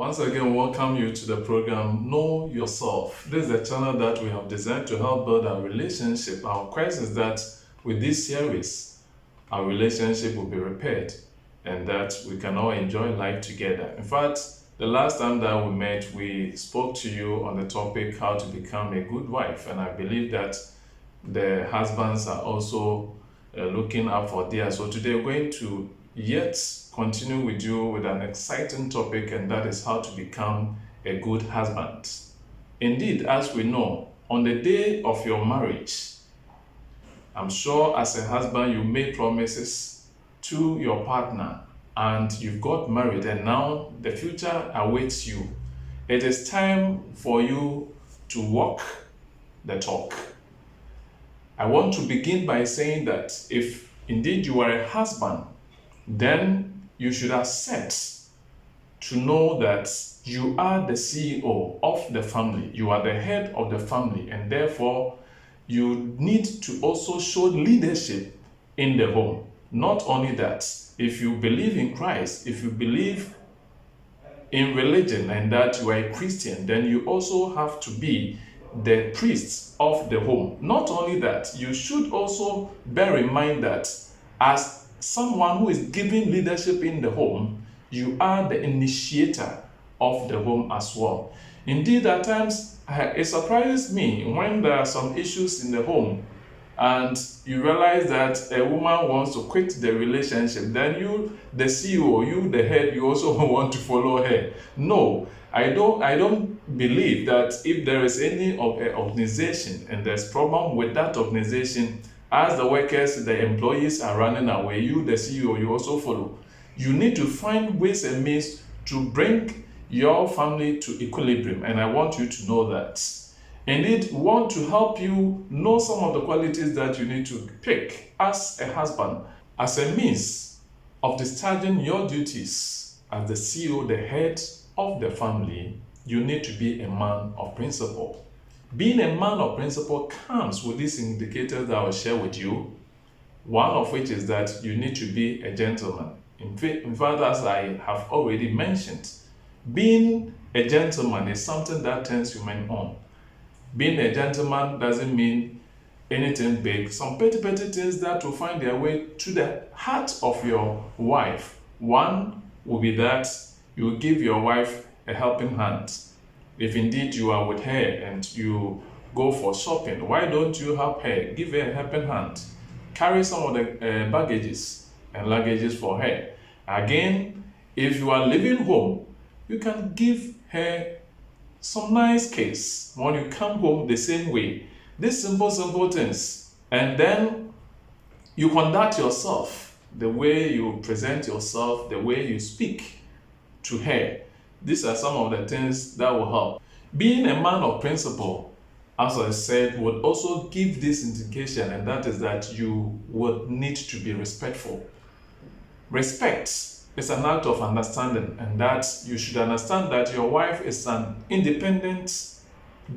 Once again, welcome you to the program Know Yourself. This is a channel that we have designed to help build our relationship. Our quest is that with this series, our relationship will be repaired and that we can all enjoy life together. In fact, the last time that we met, we spoke to you on the topic how to become a good wife, and I believe that the husbands are also looking out for theirs. So today we're going to yet continue with you with an exciting topic, and that is how to become a good husband. Indeed, as we know, on the day of your marriage, I'm sure as a husband you made promises to your partner and you've got married, and now the future awaits you. It is time for you to walk the talk. I want to begin by saying that if indeed you are a husband, then you should accept to know that you are the CEO of the family. You are the head of the family, and therefore you need to also show leadership in the home. Not only that, if you believe in Christ, if you believe in religion and that you are a Christian, then you also have to be the priest of the home. Not only that, you should also bear in mind that as someone who is giving leadership in the home, you are the initiator of the home as well. Indeed, at times, it surprises me when there are some issues in the home and you realize that a woman wants to quit the relationship, then you, the CEO, you, the head, you also want to follow her. No, I don't believe that if there is any organization and there's problem with that organization, as the workers, the employees are running away, you, the CEO, you also follow. You need to find ways and means to bring your family to equilibrium, and I want you to know that. Indeed, we want to help you know some of the qualities that you need to pick as a husband, as a means of discharging your duties as the CEO, the head of the family. You need to be a man of principle. Being a man of principle comes with these indicators that I will share with you, one of which is that you need to be a gentleman. In fact, as I have already mentioned, being a gentleman is something that turns women on. Being a gentleman doesn't mean anything big. Some petty things that will find their way to the heart of your wife. One will be that you will give your wife a helping hand. If indeed you are with her and you go for shopping, why don't you help her? Give her a helping hand. Carry some of the baggages and luggages for her. Again, if you are leaving home, you can give her some nice cakes when you come home the same way. These simple things. And then you conduct yourself, the way you present yourself, the way you speak to her. These are some of the things that will help. Being a man of principle, as I said, would also give this indication, and that is that you would need to be respectful. Respect is an act of understanding, and that you should understand that your wife is an independent,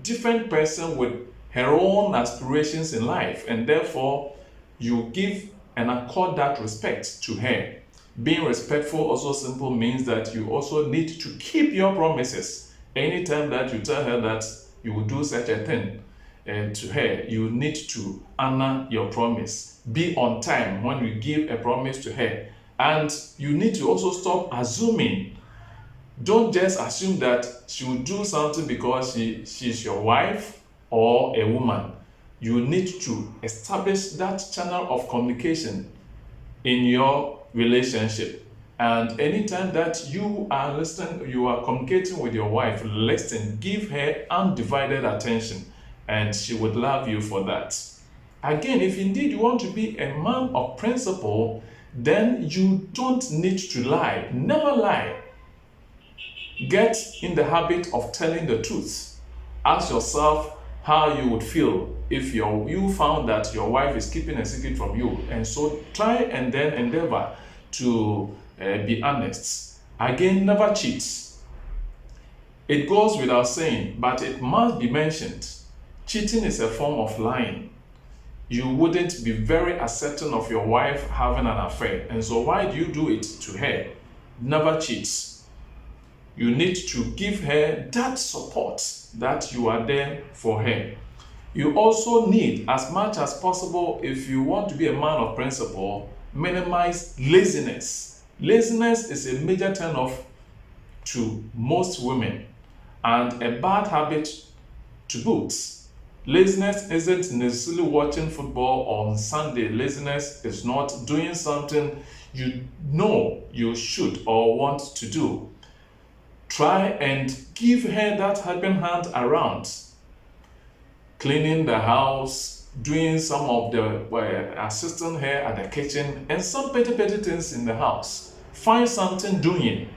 different person with her own aspirations in life, and therefore you give and accord that respect to her. Being respectful also simple means that you also need to keep your promises. Anytime that you tell her that you will do such a thing to her, you need to honor your promise. Be on time when you give a promise to her. And you need to also stop assuming. Don't just assume that she will do something because she's your wife or a woman. You need to establish that channel of communication in your relationship. And anytime that you are listening, you are communicating with your wife, listen, give her undivided attention, and she would love you for that. Again, if indeed you want to be a man of principle, then you don't need to lie. Never lie. Get in the habit of telling the truth. Ask yourself how you would feel if you found that your wife is keeping a secret from you. And so try and then endeavor to be honest. Again, never cheat. It goes without saying, but it must be mentioned. Cheating is a form of lying. You wouldn't be very accepting of your wife having an affair. And so why do you do it to her? Never cheat. You need to give her that support that you are there for her. You also need, as much as possible, if you want to be a man of principle, minimize laziness. Laziness is a major turn-off to most women and a bad habit to boot. Laziness isn't necessarily watching football on Sunday. Laziness is not doing something you know you should or want to do. Try and give her that helping hand around. Cleaning the house, doing some of the assisting her at the kitchen, and some petty things in the house. Find something doing,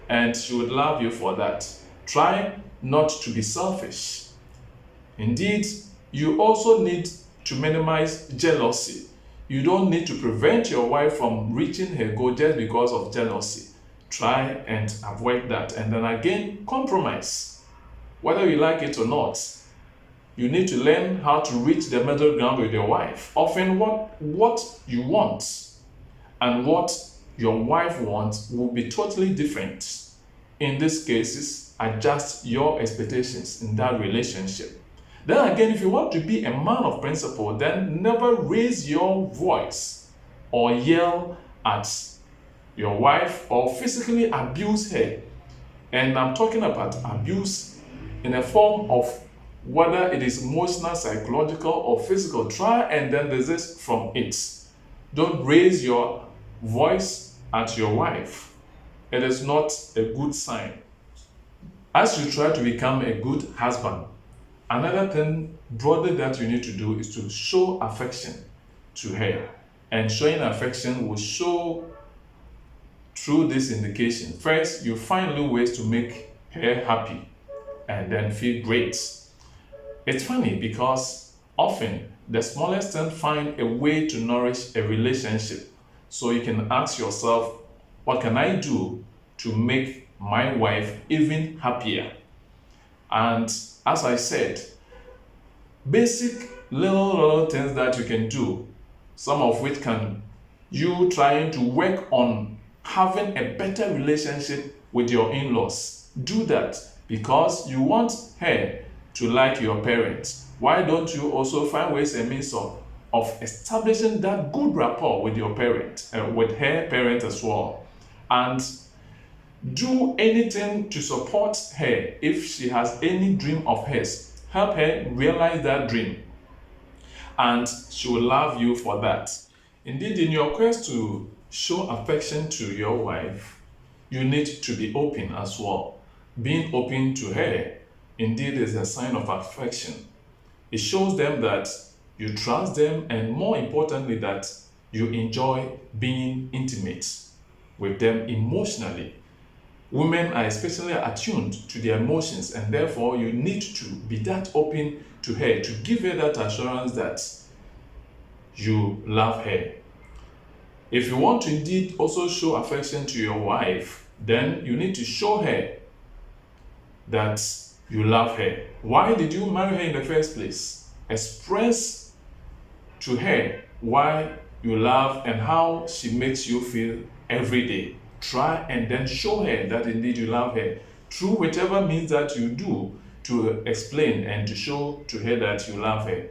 and she would love you for that. Try not to be selfish. Indeed, you also need to minimize jealousy. You don't need to prevent your wife from reaching her goal just because of jealousy. Try and avoid that. And then again, compromise. Whether you like it or not, you need to learn how to reach the middle ground with your wife. Often what you want and what your wife wants will be totally different. In these cases, adjust your expectations in that relationship. Then again, if you want to be a man of principle, then never raise your voice or yell at your wife or physically abuse her. And I'm talking about abuse in a form of whether it is emotional, psychological, or physical. Try and then desist from it. Don't raise your voice at your wife. It is not a good sign. As you try to become a good husband, another thing broadly that you need to do is to show affection to her. And showing affection will show through this indication. First, you find little ways to make her happy and then feel great. It's funny because often the smallest thing find a way to nourish a relationship. So you can ask yourself, what can I do to make my wife even happier? And as I said, basic little things that you can do, some of which can you trying to work on having a better relationship with your in-laws. Do that because you want her to like your parents. Why don't you also find ways and means of establishing that good rapport with your parent, with her parent as well, and do anything to support her. If she has any dream of hers, help her realize that dream, and she will love you for that. Indeed, in your quest to show affection to your wife, you need to be open as well. Being open to her indeed is a sign of affection. It shows them that you trust them, and more importantly, that you enjoy being intimate with them emotionally. Women are especially attuned to their emotions, and therefore you need to be that open to her, to give her that assurance that you love her. If you want to indeed also show affection to your wife, then you need to show her that you love her. Why did you marry her in the first place? Express to her why you love and how she makes you feel every day. Try and then show her that indeed you love her through whichever means that you do to explain and to show to her that you love her.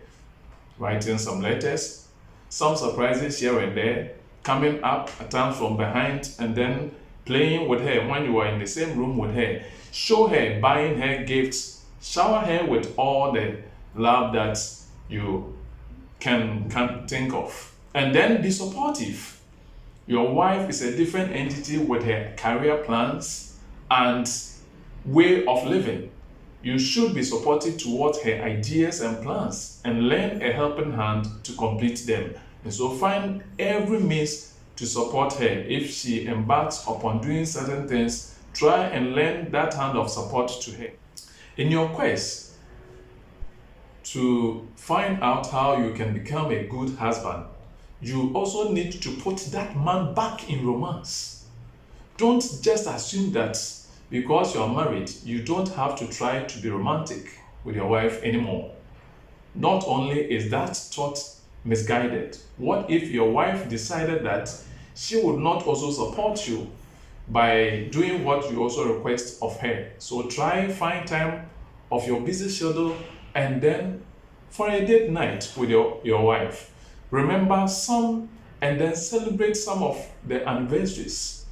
Writing some letters, some surprises here and there, coming up at times from behind and then playing with her when you are in the same room with her. Show her, buying her gifts, shower her with all the love that you can think of. And then be supportive. Your wife is a different entity with her career plans and way of living. You should be supportive towards her ideas and plans and lend a helping hand to complete them. And so find every means to support her. If she embarks upon doing certain things, try and lend that hand of support to her. In your quest to find out how you can become a good husband, you also need to put that man back in romance. Don't just assume that because you are married, you don't have to try to be romantic with your wife anymore. Not only is that thought misguided, what if your wife decided that she would not also support you by doing what you also request of her. So try find time of your busy schedule and then for a date night with your wife. Remember some and then celebrate some of the anniversaries.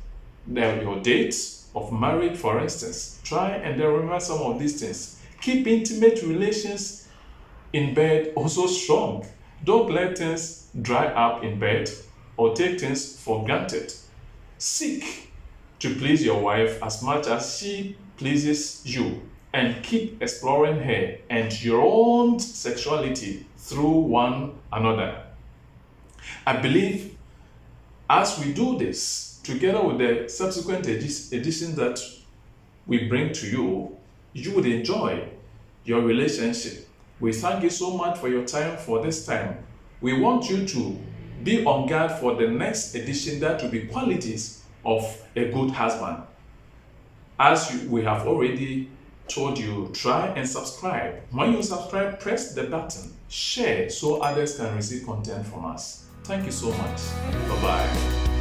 Your dates of marriage, for instance. Try and then remember some of these things. Keep intimate relations in bed also strong. Don't let things dry up in bed or take things for granted. Seek to please your wife as much as she pleases you, and keep exploring her and your own sexuality through one another. I believe as we do this, together with the subsequent editions that we bring to you, you would enjoy your relationship. We thank you so much for your time for this time. We want you to be on guard for the next edition that will be qualities of a good husband. As we have already told you, try and subscribe. When you subscribe, press the button, share so others can receive content from us. Thank you so much. Bye-bye.